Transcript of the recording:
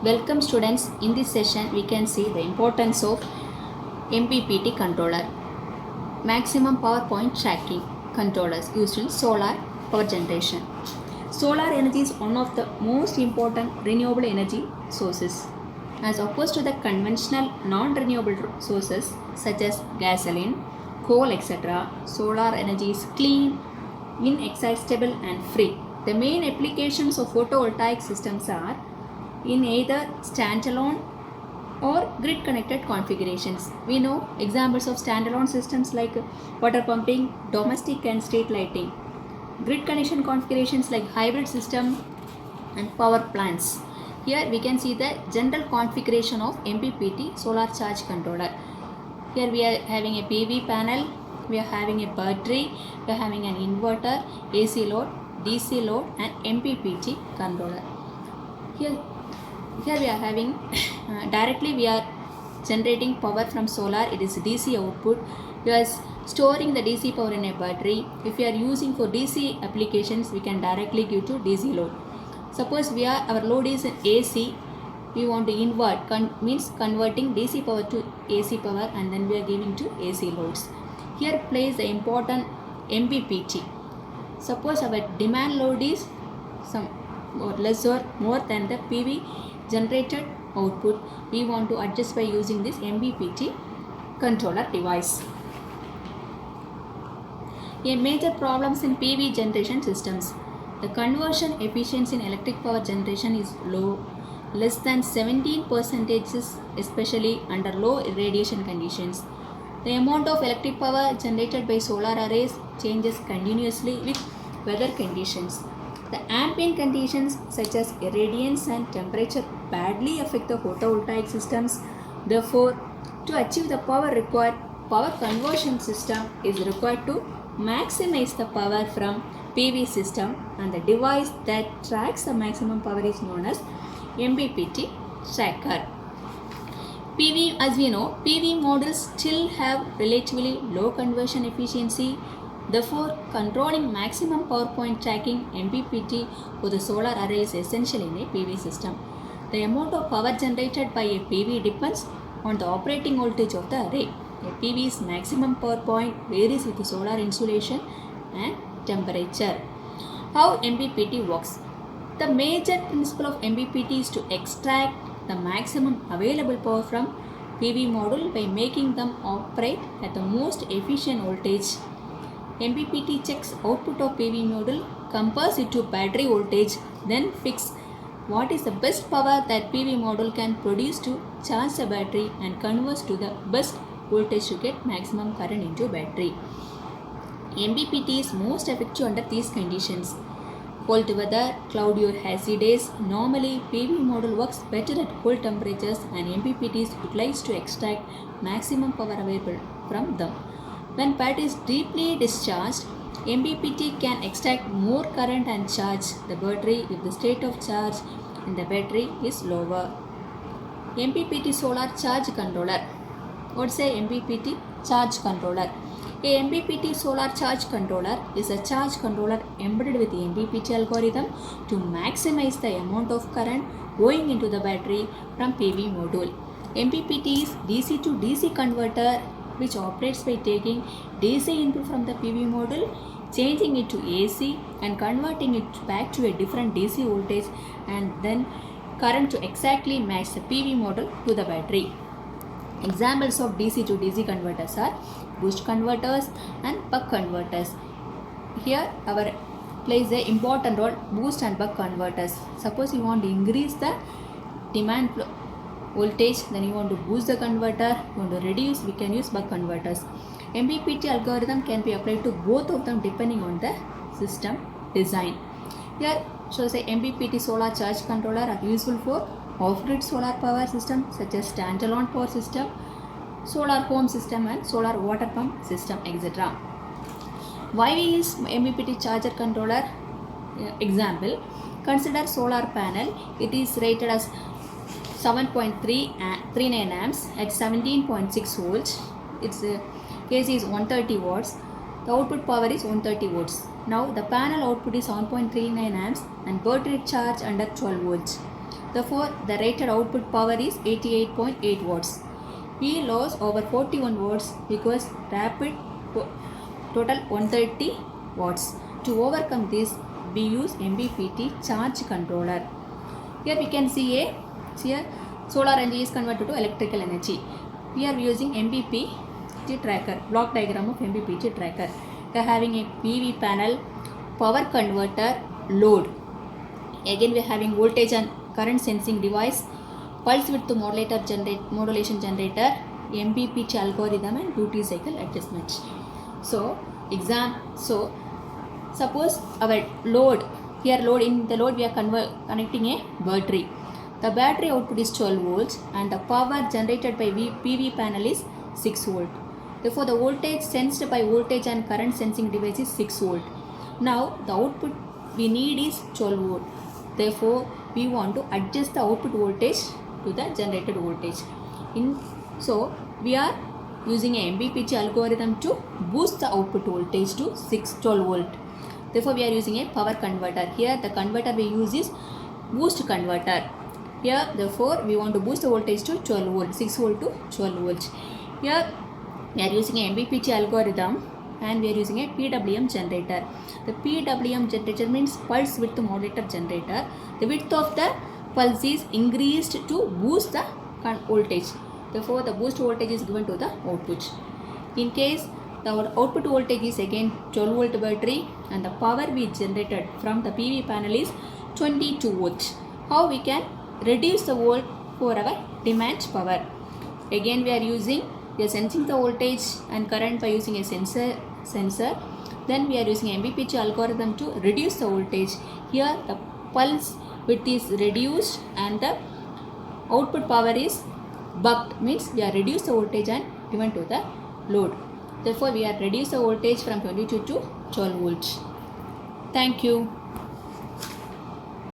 Welcome students. In this session we can see the importance of MPPT controller, maximum power point tracking controllers used in solar power generation. Solar energy is one of the most important renewable energy sources as opposed to the conventional non-renewable sources such as gasoline, coal, etc. Solar energy is clean, inexhaustible and free. The main applications of photovoltaic systems are in either standalone or grid connected configurations. We know examples of standalone systems like water pumping, domestic and street lighting. Grid connection configurations like hybrid system and power plants. Here we can see the general configuration of MPPT solar charge controller. Here we are having a PV panel, we are having a battery, we are having an inverter, AC load, DC load and MPPT controller. Here we are having directly we are generating power from solar. It is DC output. We are storing the DC power in a battery. If we are using for DC applications, we can directly give to DC load. Suppose our load is AC, we want to invert, means converting DC power to AC power, and then we are giving to AC loads. Here plays the important MPPT. Suppose our demand load is some or less or more than the PV generated output, we want to adjust by using this MPPT controller device. A major problems in PV generation systems. The conversion efficiency in electric power generation is low, less than 17%, especially under low irradiation conditions. The amount of electric power generated by solar arrays changes continuously with weather conditions. The ambient conditions such as irradiance and temperature badly affect the photovoltaic systems. Therefore, to achieve the power required, power conversion system is required to maximize the power from PV system, and the device that tracks the maximum power is known as MPPT tracker. PV, as we know, PV models still have relatively low conversion efficiency. Therefore, controlling maximum power point tracking MPPT for the solar array is essential in a PV system. The amount of power generated by a PV depends on the operating voltage of the array. A PV's maximum power point varies with the solar insolation and temperature. How MPPT works? The major principle of MPPT is to extract the maximum available power from PV module by making them operate at the most efficient voltage. MPPT checks output of PV module, compares it to battery voltage, then fix what is the best power that PV module can produce to charge the battery and converts to the best voltage to get maximum current into battery. MPPT is most effective under these conditions. Cold weather, cloudy or hazy days. Normally, PV module works better at cold temperatures and MPPT is utilized to extract maximum power available from them. When battery is deeply discharged, MPPT can extract more current and charge the battery if the state of charge in the battery is lower. MPPT solar charge controller. What's a MPPT charge controller? A MPPT solar charge controller is a charge controller embedded with the MPPT algorithm to maximize the amount of current going into the battery from PV module. MPPT is DC to DC converter which operates by taking DC input from the PV module, changing it to AC and converting it back to a different DC voltage and then current to exactly match the PV module to the battery. Examples of DC to DC converters are boost converters and buck converters. Here our plays an important role boost and buck converters. Suppose you want to increase the demand voltage, then you want to boost the converter, you want to reduce, we can use buck converters. MPPT algorithm can be applied to both of them depending on the system design. Here shows a MPPT solar charge controller are useful for off-grid solar power system such as standalone power system, solar home system and solar water pump system, etc. Why we use MPPT charger controller? Example, consider solar panel. It is rated as 7.39 amps at 17.6 volts. Its AC is 130 watts. The output power is 130 volts. Now the panel output is 7.39 amps and battery charge under 12 volts. Therefore, the rated output power is 88.8 watts. We lost over 41 watts because rapid total 130 watts. To overcome this, we use MPPT charge controller. Here we can see here solar energy is converted to electrical energy. We are using MPPT tracker, block diagram of MPPT tracker. We are having a PV panel, power converter, load. Again we are having voltage and current sensing device, pulse width modulation generator, MPPT algorithm and duty cycle adjustment. So suppose our load, here in the load we are connecting a battery. The battery output is 12 volts and the power generated by PV panel is 6 volt. Therefore, the voltage sensed by voltage and current sensing device is 6 volt. Now, the output we need is 12 volt. Therefore, we want to adjust the output voltage to the generated voltage. So, we are using a MPPT algorithm to boost the output voltage to 12 volt. Therefore, we are using a power converter. Here, the converter we use is boost converter. Here, therefore, we want to boost the voltage to 12 volt, 6 volt to 12 volts. Here, we are using a MPPT algorithm and we are using a PWM generator. The PWM generator means pulse width modulator generator. The width of the pulse is increased to boost the voltage. Therefore, the boost voltage is given to the output. In case our output voltage is again 12 volt battery and the power we generated from the PV panel is 22 volts. How we can reduce the volt for our demand power? Again we are sensing the voltage and current by using a sensor. Then we are using MPPT algorithm to reduce the voltage. Here the pulse width is reduced and the output power is bucked, means we are reduced the voltage and given to the load. Therefore, we are reduced the voltage from 22 to 12 volts. Thank you.